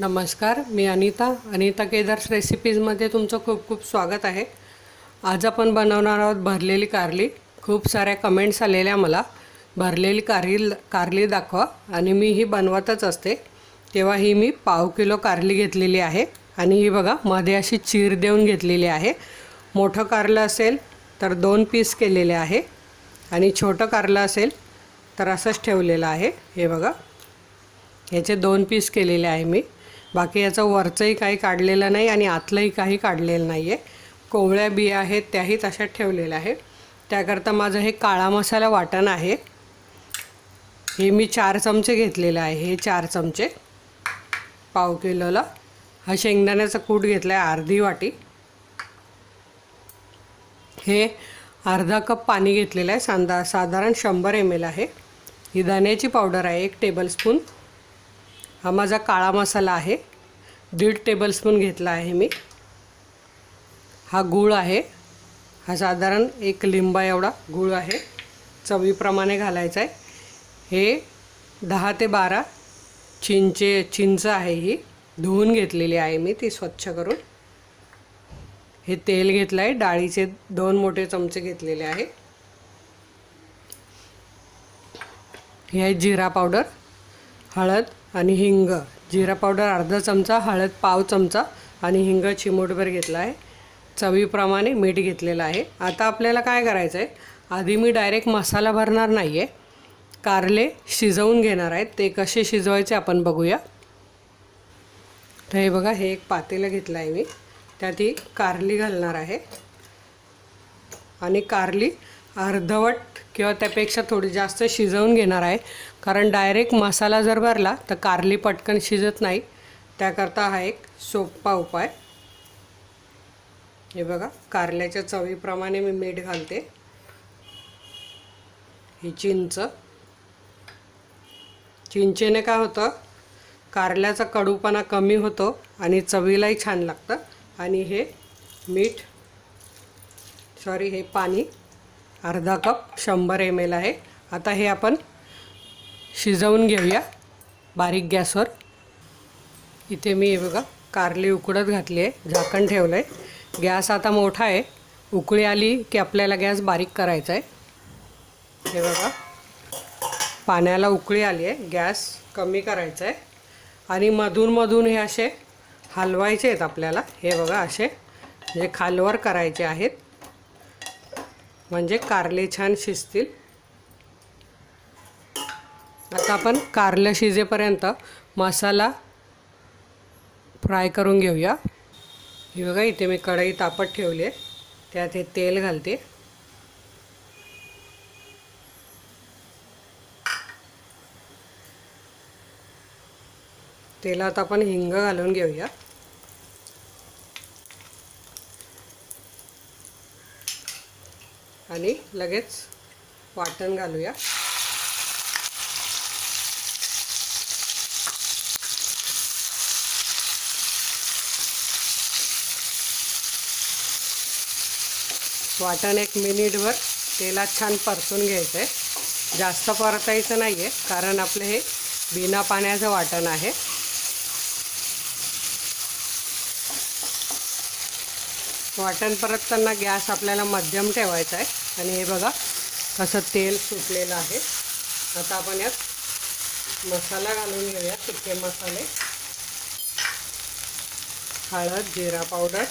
नमस्कार, मी अनिता केदार्स रेसिपीजमध्ये तुमचं खूप खूप स्वागत आहे। आज आपण बनवणार आहोत भरलेली कारली। खूप साऱ्या कमेंट्स आलेल्या मला भरलेली कारली दाखवा आणि मी ही बनवतच असते। तेव्हा ही मी पाव किलो कारली घेतलेली आहे आणि ही बघा मध्ये अशी चीर देऊन घेतलेली आहे। मोठं कारलं असेल तर 2 पीस केलेले आहे आणि छोटं कारलं असेल तर असंच ठेवलेलं आहे। हे बघा याचे 2 पीस केलेले आहे मी। बाकी याचं वरचंही काही काढलेलं नाही आणि आतलंही काही काढलेलं नाही आहे। कोवळ्या बिया आहेत त्याही तशाच ठेवलेल्या आहे। त्याकरता माझं हे काळा मसाला वाटण आहे। हे मी 4 चमचे घेतलेले आहे। हे 4 चमचे पाव किलोला। हा शेंगदाण्याचा कूट घेतला आहे अर्धी वाटी। हे अर्धा कप पाणी घेतलेलं आहे, साधारण 100 ml आहे। ही धण्याची पावडर आहे 1 टेबलस्पून। हा माझा काळा मसाला आहे 1.5 टेबलस्पून घेतला आहे मी। हा गूळ आहे, हा साधारण 1 लिंबा एवढा गूळ आहे, चवीप्रमाणे घालायचा आहे। हे 10 ते 12 चिंच आहे, ही धुवून घेतलेली आहे मी ती स्वच्छ करून। हे तेल घेतलं आहे, डाळीचे 2 मोठे चमचे घेतलेले आहे। हे आहे जिरा पावडर, हळद आणि हिंग। जिरा पावडर अर्धा चमचा, हळद पाव चमचा आणि हिंग चिमूटभर घेतला आहे। चवीप्रमाणे मीठ घेतलेलं आहे। आता आपल्याला काय करायचं आहे, आधी मी डायरेक्ट मसाला भरणार नाही आहे, कारले शिजवून घेणार आहेत। ते कसे शिजवायचे आपण बघूया। तर हे बघा, हे एक पातेलं घेतलं आहे मी, त्यात ही कारली घालणार आहे आणि कारली अर्धवट किंवा त्यापेक्षा थोडी जास्त शिजवून घेणार आहे, कारण डायरेक्ट मसाला जर भरला तर कारली पटकन शिजत नाही। त्याकरता हा एक सोपा उपाय। हे बघा, कारल्याच्या चवीप्रमाणे मी मीठ घालते। ही चिंचेने काय होतं, कारल्याचा कडूपणा कमी होतो आणि चवीलाही छान लागतं। आणि हे हे पाणी अर्धा कप 100 ml आहे। आता हे आपण शिजवून घेऊया बारीक गॅसवर। इथे मी हे बघा कारली उकडत घातली आहे, झाकण ठेवलं आहे। गॅस आता मोठा आहे, उकळी आली की आपल्याला गॅस बारीक करायचा आहे। हे बघा पाण्याला उकळी आली आहे, गॅस कमी करायचा आहे आणि मधून हे असे हलवायचे आहेत आपल्याला। हे बघा असे म्हणजे खालवर करायचे आहेत, म्हणजे कारले छान शिजतील। आता आपण कारले शिजेपर्यंत मसाला फ्राय करून घेऊया। हे बघा इथे मी कढई तापत ठेवली आहे, त्यात हे तेल घालते। तेलात आपण हिंग घालून घेऊया आणि लगेच वाटण घालूया। वाटण 1 मिनिटभर तेलात छान परतून घ्यायचं आहे। जास्त परतायचं नाही आहे, कारण आपले हे बिना पाण्याचं वाटण आहे। वाटण परतताना गॅस आपल्याला मध्यम ठेवायचा आहे आणि हे बघा कसं तेल सुटलेलं आहे। आता आपण यात मसाला घालून घेऊया। तिखट मसाले, हळद, जिरा पावडर,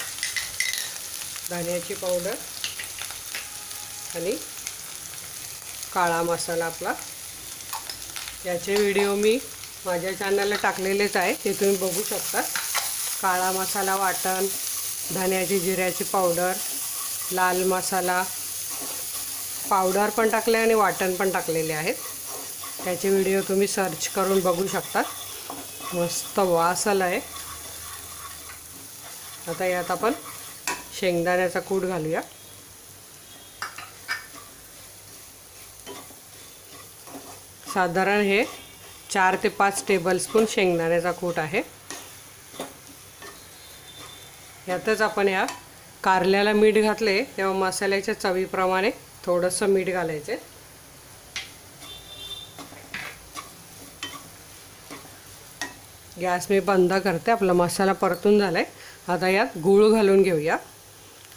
धण्याची पावडर आणि काळा मसाला आपला। याचे व्हिडिओ मी माझ्या चॅनलला टाकलेलेच आहे, ते तुम्ही बघू शकता। काळा मसाला वाटण, धण्याची जिऱ्याची पावडर, लाल मसाला पावडर पण टाकले आणि वाटण पण टाकलेले आहेत। त्याचे व्हिडिओ तुम्ही सर्च करून बघू शकता। मस्त वास आला आहे। आता यात आपण शेंगदाण्याचा कूट घालूया। साधारण हे 4 ते 5 टेबलस्पून शेंगदाण्याचा कूट आहे। यातच आपण या कारल्याला मीठ घातले, तेव्हा मसाल्याच्या चवीप्रमाणे थोडंसं मीठ घालायचे। गॅस मी बंद करते। आपला मसाला परतून झालाय। आता यात गूळ घालून घेऊया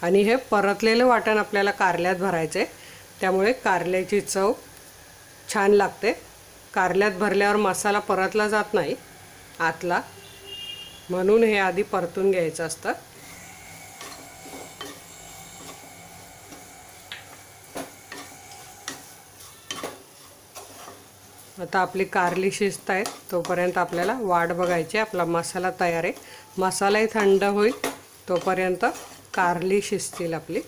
आणि हे परतलेलं वाटण आपल्याला कारल्यात भरायचे, त्यामुळे कारल्याची चव छान लागते। कारल्यात भरल्यावर मसाला परतला जात नाही आतला, म्हणून हे आधी परतून घ्यायचं असतं। आता आपली कारली शिजत आहे, तोपर्यंत आपल्याला वाट बघायची। आपला मसाला तयार आहे। मसालाही थंड होईल तोपर्यंत कारली शिजतील आपली।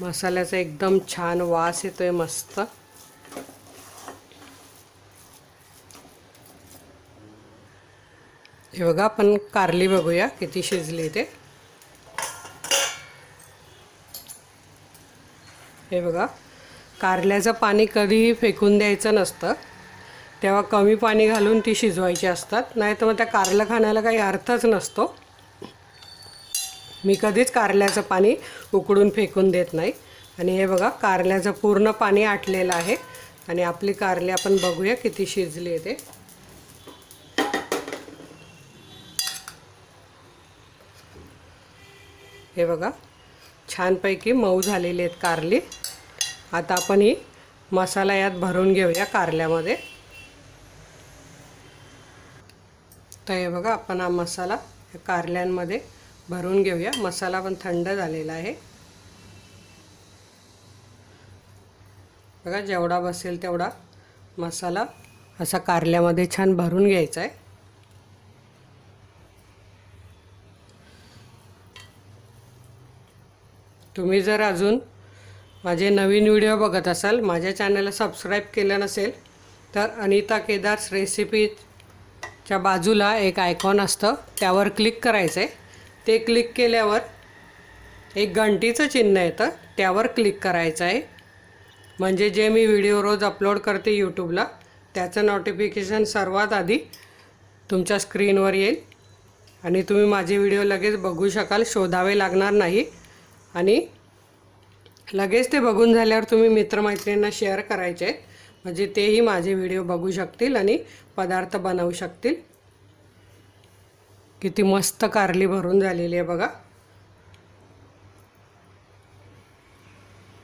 मसाल्याचा एकदम छान वास येतोय मस्त। हे बघा, आपण कारली बघूया किती शिजली ते। हे बघा, कारल्याचं पाणी कधीही फेकून द्यायचं नसतं, तेव्हा कमी पाणी घालून ती शिजवायची असतात, नाही तर मग त्या कारलं खाण्याला काही अर्थच नसतो। मी कधीच कारल्याचं पाणी उकळून फेकून देत नाही। आणि हे बघा, कारल्याचं पूर्ण पाणी आटलेलं आहे आणि आपली कारली आपण बघूया किती शिजली आहे ते। हे बघा, छानपैकी मऊ झालेली आहेत कारली। आता आपण ही मसाला यात भरून घेऊया कारल्यामध्ये। तर हे बघा, आपण हा मसाला कारल्यांमध्ये भरून घेऊया। मसाला पण थंड झालेला आहे। बघा, जेवढा बसेल तेवढा मसाला असा कारल्यामध्ये छान भरून घ्यायचा आहे। तुम्ही जर अजून माझे नवीन व्हिडिओ बघत असाल, माझ्या चॅनलला सबस्क्राईब केलं नसेल तर अनिता केदार्स रेसिपीच्या बाजूला एक आयकॉन असतं, त्यावर क्लिक करायचं आहे। ते क्लिक केल्यावर एक घंटीचं चिन्ह येतं, त्यावर क्लिक करायचं आहे। म्हणजे जे मी व्हिडिओ रोज अपलोड करते यूट्यूबला, त्याचं नोटिफिकेशन सर्वात आधी तुमच्या स्क्रीनवर येईल आणि तुम्ही माझे व्हिडिओ लगेच बघू शकाल, शोधावे लागणार नाही। आणि लगेच ते बघून झाल्यावर तुम्ही मित्रमैत्रिणींना शेअर करायचे, म्हणजे तेही माझे व्हिडिओ बघू शकतील आणि पदार्थ बनवू शकतील। किती मस्त कारली भरून झालेली आहे बघा।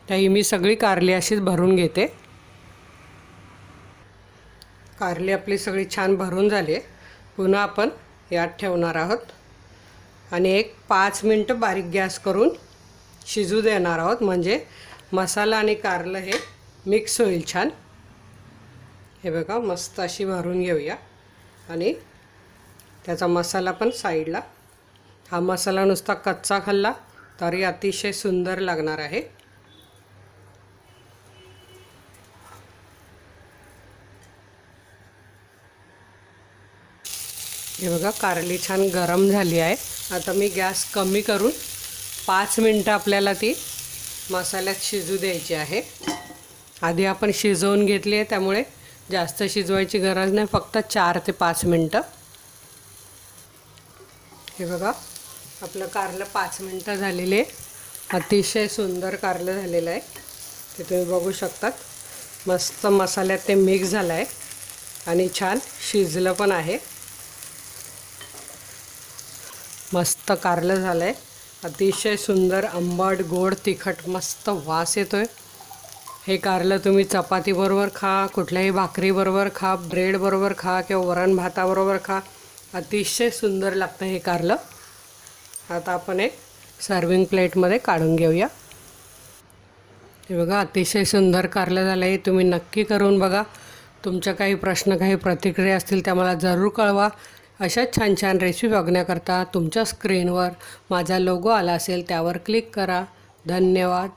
त्याही मी सगळी कारली अशीच भरून घेते। कारली आपली सगळी छान भरून झाली आहे। पुन्हा आपण यात ठेवणार आहोत आणि एक 5 मिनिटं बारीक गॅस करून शिजू देणार आहोत, म्हणजे मसाला आणि कारलं हे मिक्स होईल छान। हे बघा, मस्त अशी भरून घेऊया आणि त्याचा मसाला पण साईडला। हा मसाला नुसता कच्चा खाल्ला तरी अतिशय सुंदर लागणार आहे। हे बघा, कारली छान गरम झाली आहे। आता मी गॅस कमी करून 5 मिनिटं आपल्याला ती मसाल्यात शिजू द्यायची आहे। आधी आपण शिजवून घेतली आहे, त्यामुळे जास्त शिजवायची गरज नाही, फक्त 4 ते 5 मिनिटं। हे बघा, आपलं कारलं 5 मिनिटं झालेले आहे। अतिशय सुंदर कारलं झालेलं आहे, ते तुम्ही बघू शकतात। मस्त मसाल्यात ते मिक्स झालं आहे आणि छान शिजलं पण आहे। मस्त कारलं झालं आहे, अतिशय सुंदर, आंबट, गोड, तिखट मस्त वास येतोय। हे कारलं तुम्ही चपातीबरोबर खा, कुठल्याही भाकरीबरोबर खा, ब्रेडबरोबर खा किंवा वरण भाताबरोबर खा, अतिशय सुंदर लागतं हे कारलं। आता आपण एक सर्विंग प्लेटमध्ये काढून घेऊया। हे बघा, अतिशय सुंदर कारलं झालं आहे। तुम्ही नक्की करून बघा। तुमच्या काही प्रश्न, काही प्रतिक्रिया असतील त्या मला जरूर कळवा। अशाच छान छान रेसिपी बघण्याकरता तुमच्या स्क्रीनवर माझा लोगो आला असेल, त्यावर क्लिक करा। धन्यवाद।